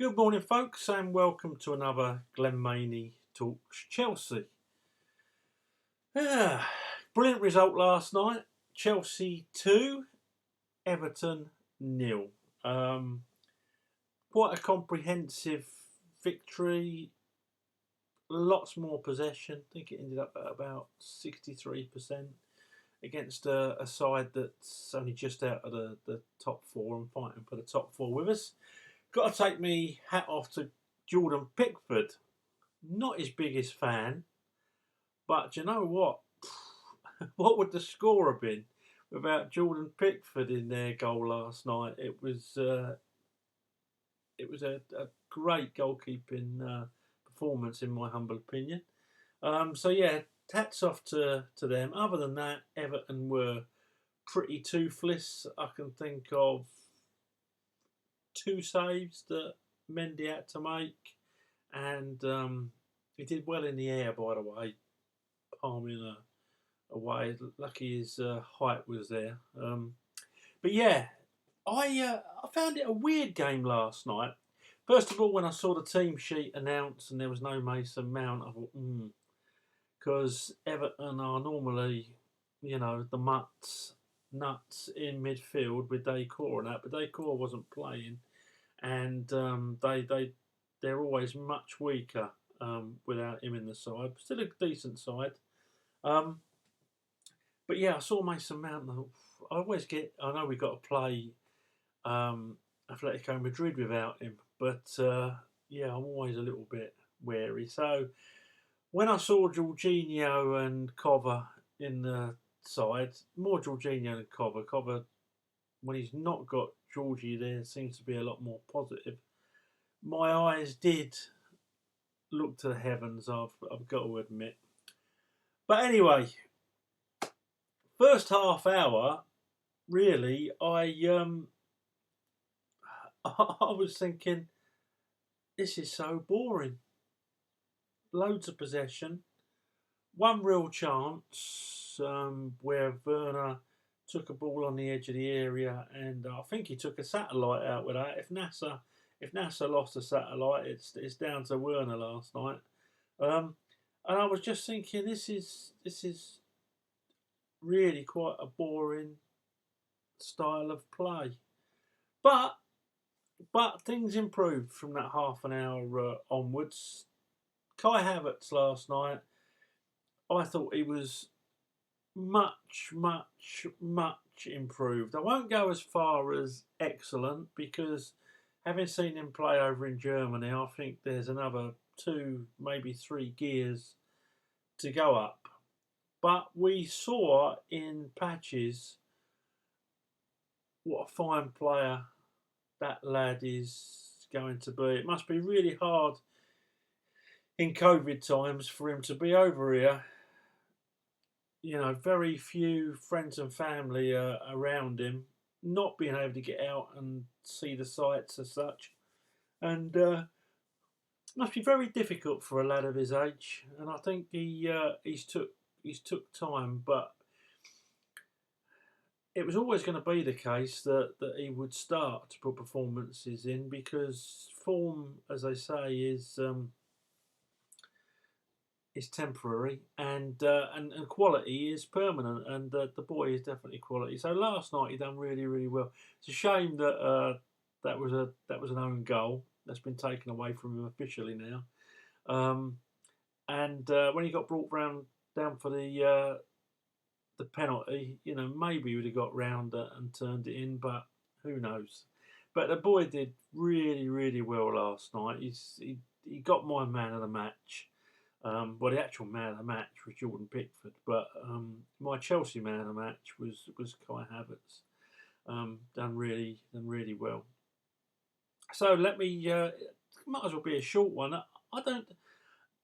Good morning, folks, and welcome to another Glenn Maney Talks Chelsea. Brilliant result last night. Chelsea 2, Everton 0. Quite a comprehensive victory. Lots more possession. I think it ended up at about 63% against a side that's only just out of the top four and fighting for the top four with us. Got to take me hat off to Jordan Pickford. Not his biggest fan, but you know what? What would the score have been without Jordan Pickford in their goal last night? It was a great goalkeeping performance, in my humble opinion. So yeah, hats off to them. Other than that, Everton were pretty toothless. I can think of 2 saves that Mendy had to make, and he did well in the air, by the way, palming away. Lucky his height was there. But yeah, I found it a weird game last night. First of all, when I saw the team sheet announced and there was no Mason Mount, I thought, because Everton are normally, the nuts in midfield with Decor and that, but Decor wasn't playing, and they're always much weaker without him in the side. Still a decent side. But yeah, I saw Mason Mount. I know we've got to play Atletico Madrid without him, but yeah, I'm always a little bit wary. So when I saw Jorginho and Cover in the side, more Jorginho than Cover. Cover, when he's not got Georgie there, seems to be a lot more positive. My eyes did look to the heavens, I've got to admit. But anyway, first half hour, really, I was thinking, this is so boring. Loads of possession. One real chance where Werner took a ball on the edge of the area, and I think he took a satellite out with that. If Nasser lost a satellite, it's down to Werner last night. And I was just thinking, this is really quite a boring style of play. But things improved from that half an hour onwards. Kai Havertz last night, I thought he was much improved. I won't go as far as excellent, because having seen him play over in Germany, I think there's another 2, maybe 3 gears to go up. But we saw in patches what a fine player that lad is going to be. It must be really hard in COVID times for him to be over here. Very few friends and family around him, not being able to get out and see the sights as such. And must be very difficult for a lad of his age. And I think he's took time, but it was always going to be the case that he would start to put performances in, because form, as they say, is temporary, and quality is permanent, and the boy is definitely quality. So last night he done really well. It's a shame that that was an own goal that's been taken away from him officially now. And when he got brought down for the penalty, maybe he would have got round and turned it in, but who knows. But the boy did really well last night. He got my man of the match. Well, the actual man of the match was Jordan Pickford, but my Chelsea man of the match was Kai Havertz. Done really well. So let me. Might as well be a short one.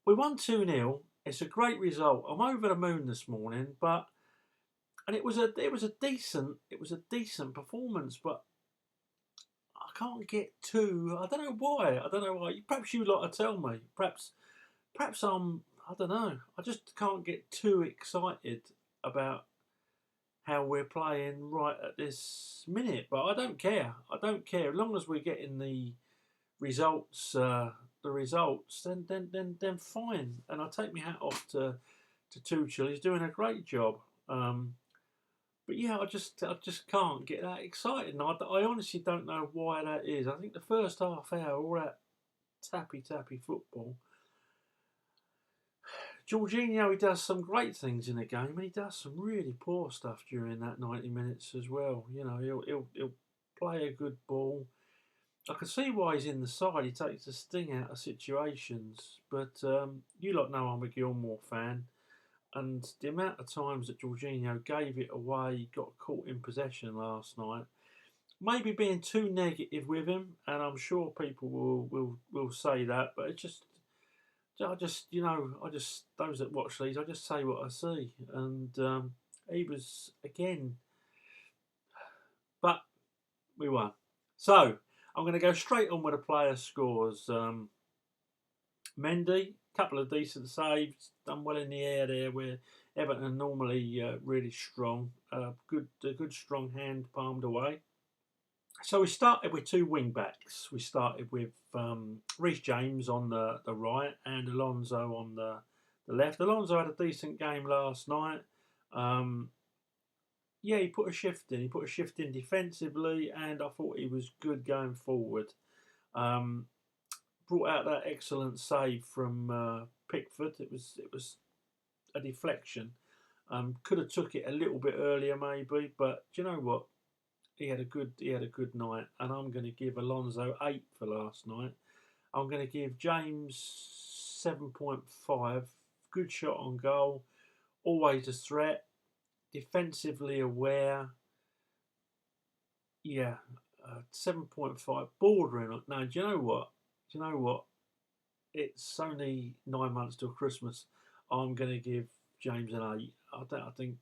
We won 2-0. It's a great result. I'm over the moon this morning, and it was a decent performance, but I can't get too. I don't know why. Perhaps you'd like to tell me. Perhaps I don't know. I just can't get too excited about how we're playing right at this minute. But I don't care. As long as we're getting the results, then fine. And I take my hat off to Tuchel. He's doing a great job. But yeah, I just can't get that excited. And I honestly don't know why that is. I think the first half hour, all that tappy football. Jorginho, he does some great things in the game, and he does some really poor stuff during that 90 minutes as well. You know, he'll play a good ball. I can see why he's in the side. He takes the sting out of situations. But you lot know I'm a Gilmore fan. And the amount of times that Jorginho gave it away, got caught in possession last night, maybe being too negative with him, and I'm sure people will say that, but I just those that watch these, I just say what I see, and he was again, but we won. So I'm going to go straight on with the player scores. Mendy, couple of decent saves, done well in the air there, where Everton are normally really strong. A good strong hand palmed away. So we started with two wing backs. We started with Reece James on the right and Alonso on the left. Alonso had a decent game last night. Yeah, he put a shift in. He put a shift in defensively, and I thought he was good going forward. Brought out that excellent save from Pickford. It was a deflection. Could have took it a little bit earlier maybe, but do you know what? He had a good night, and I'm going to give Alonso 8 for last night. I'm going to give James 7.5. Good shot on goal, always a threat, defensively aware. Yeah, 7.5. Bordering. No, do you know what? It's only 9 months till Christmas. I'm going to give James an 8. I think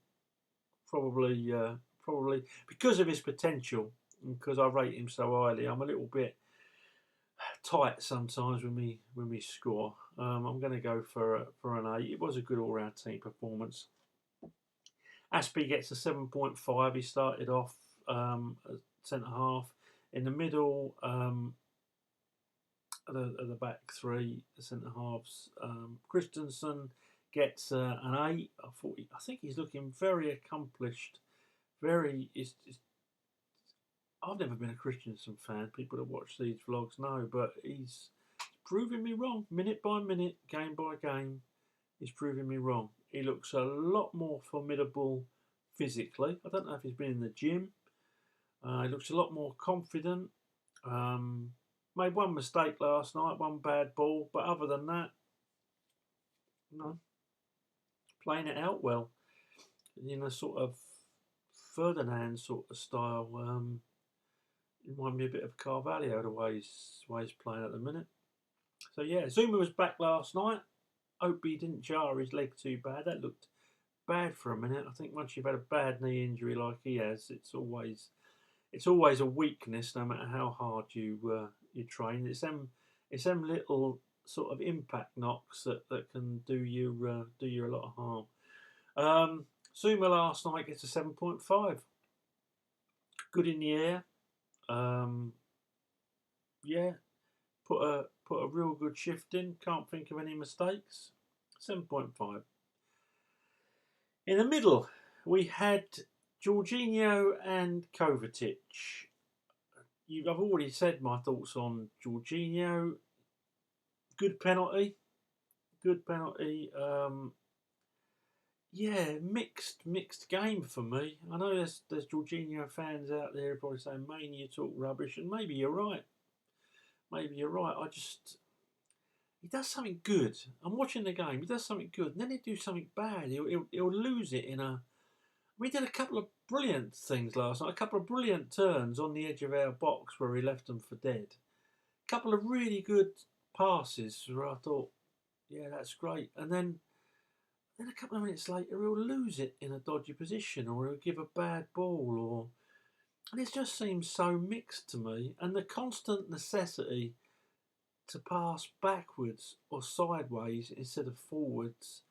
probably because of his potential, and because I rate him so highly, I'm a little bit tight sometimes when we score. I'm going to go for an 8. It was a good all-round team performance. Aspie gets a 7.5. He started off at centre half. In the middle, at the back three, the centre halves, Christensen gets an 8. I think he's looking very accomplished. I've never been a Christensen fan. People that watch these vlogs know, but he's proving me wrong. Minute by minute, game by game, he's proving me wrong. He looks a lot more formidable physically. I don't know if he's been in the gym. He looks a lot more confident. Made one mistake last night, one bad ball, but other than that, no, playing it out well. In a sort of Ferdinand sort of style. Remind me a bit of Carvalho the way he's playing at the minute. So yeah, Zuma was back last night. Hope he didn't jar his leg too bad. That looked bad for a minute. I think once you've had a bad knee injury like he has, it's always a weakness, no matter how hard you train. It's them little sort of impact knocks that can do you a lot of harm. Zuma last night gets a 7.5. Good in the air. Yeah, put a real good shift in. Can't think of any mistakes. 7.5. In the middle, we had Jorginho and Kovacic. I've already said my thoughts on Jorginho. Good penalty. Yeah, mixed game for me. I know there's Jorginho fans out there probably saying, "Mane, you talk rubbish," and maybe you're right. He does something good. I'm watching the game. He does something good, and then he do something bad. He'll lose it in a. We did a couple of brilliant things last night. A couple of brilliant turns on the edge of our box where he left them for dead. A couple of really good passes where I thought, yeah, that's great. And then a couple of minutes later, he'll lose it in a dodgy position, or he'll give a bad ball, and it just seems so mixed to me. And the constant necessity to pass backwards or sideways instead of forwards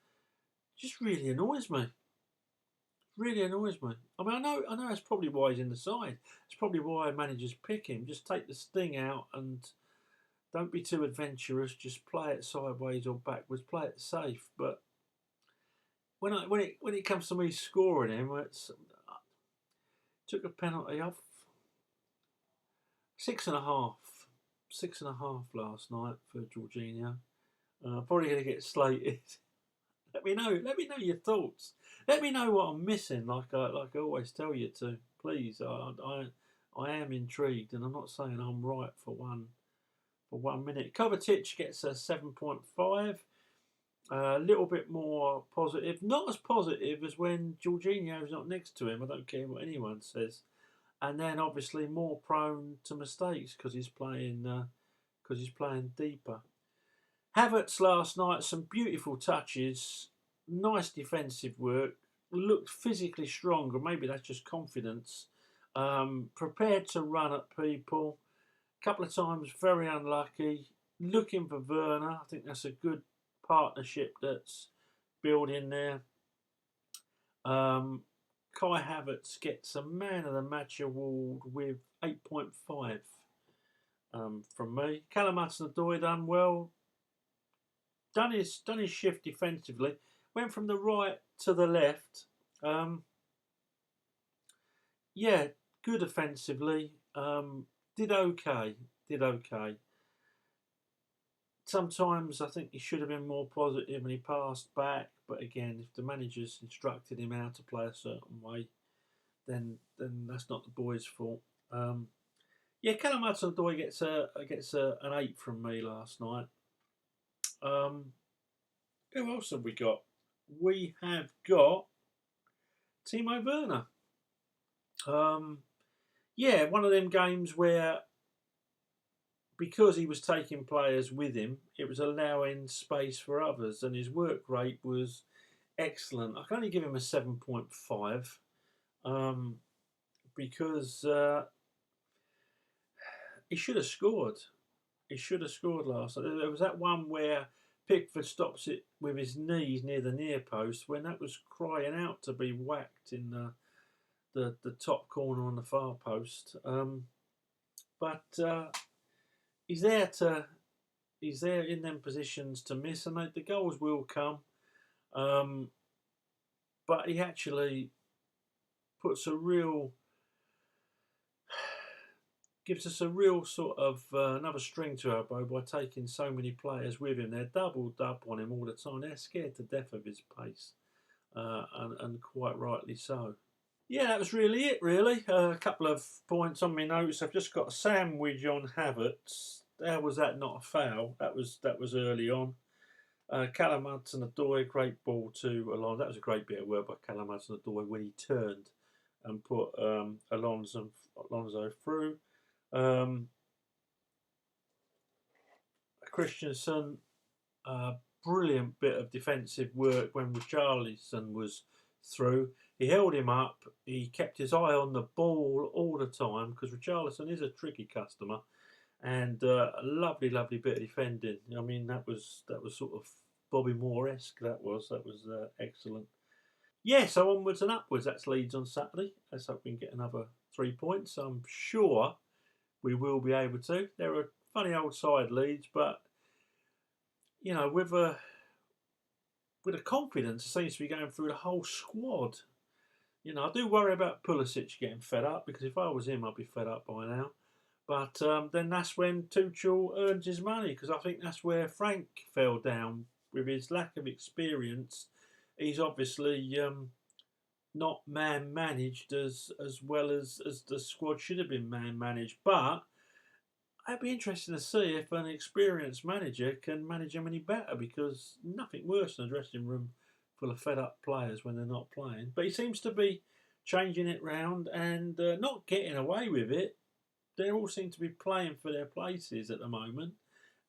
just really annoys me. I mean, I know that's probably why he's in the side. It's probably why managers pick him. Just take the sting out and don't be too adventurous. Just play it sideways or backwards. Play it safe. But when it comes to me scoring him, took a penalty off 6.5, 6.5 last night for Jorginho. Probably going to get slated. Let me know. Let me know your thoughts. Let me know what I'm missing. Like I always tell you to. Please. I am intrigued, and I'm not saying I'm right for 1 minute. Kovacic gets a 7.5. A little bit more positive. Not as positive as when Jorginho's not next to him. I don't care what anyone says. And then obviously more prone to mistakes because he's playing deeper. Havertz last night, some beautiful touches, nice defensive work, looked physically stronger. Maybe that's just confidence. Prepared to run at people. A couple of times very unlucky. Looking for Werner. I think that's a good partnership that's building there. Kai Havertz gets a Man of the Match award with 8.5 from me. Callum Hudson-Odoi done well. Done his shift defensively. Went from the right to the left. Yeah, good offensively. Did okay. Sometimes I think he should have been more positive and he passed back. But again, if the manager's instructed him how to play a certain way, then that's not the boy's fault. Yeah, Callum Hudson-Odoi gets an 8 from me last night. Who else have we got? We have got Timo Werner. Yeah, one of them games where because he was taking players with him, it was allowing space for others, and his work rate was excellent. I can only give him a 7.5 because he should have scored. He should have scored last night. There was that one where Pickford stops it with his knees near the near post when that was crying out to be whacked in the top corner on the far post. But he's there in them positions to miss, and the goals will come. But he actually gives us a real sort of another string to our bow by taking so many players with him. They're doubled up on him all the time. They're scared to death of his pace, and quite rightly so. Yeah, that was really it, really. A couple of points on my notes. I've just got a sandwich on Havertz. How was that not a foul? That was early on. Callum Hudson-Odoi, great ball to Alonso. That was a great bit of work by Callum Hudson-Odoi when he turned and put Alonso through. Christensen, brilliant bit of defensive work when Richarlison was through. He held him up. He kept his eye on the ball all the time because Richarlison is a tricky customer, and a lovely bit of defending. I mean, that was sort of Bobby Moore-esque. That was excellent. Yeah, so onwards and upwards. That's Leeds on Saturday. Let's hope we can get another 3 points. I'm sure we will be able to. They're a funny old side, Leeds, but you know, with a confidence, it seems to be going through the whole squad. You know, I do worry about Pulisic getting fed up because if I was him, I'd be fed up by now. But then that's when Tuchel earns his money because I think that's where Frank fell down with his lack of experience. He's obviously not man managed as well as the squad should have been man managed. But it'd be interesting to see if an experienced manager can manage them any better because nothing worse than a dressing room full of fed up players when they're not playing. But he seems to be changing it round and not getting away with it. They all seem to be playing for their places at the moment,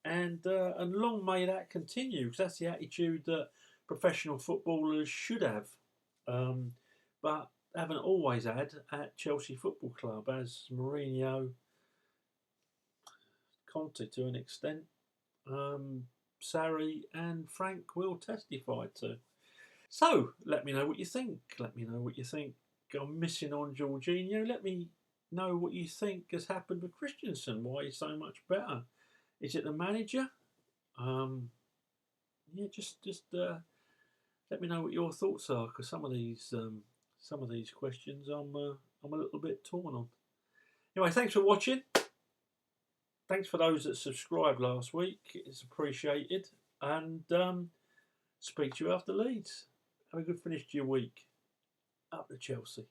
and long may that continue because that's the attitude that professional footballers should have, but haven't always had at Chelsea Football Club, as Mourinho, Conte to an extent, Sarri and Frank will testify to. So let me know what you think. Let me know what you think I'm missing on Jorginho. Let me know what you think has happened with Christensen, why he's so much better. Is it the manager? Yeah, just let me know what your thoughts are, because some of these questions I'm a little bit torn on. Anyway, thanks for watching. Thanks for those that subscribed last week. It's appreciated. And speak to you after Leeds. Have a good finish to your week. Up to Chelsea.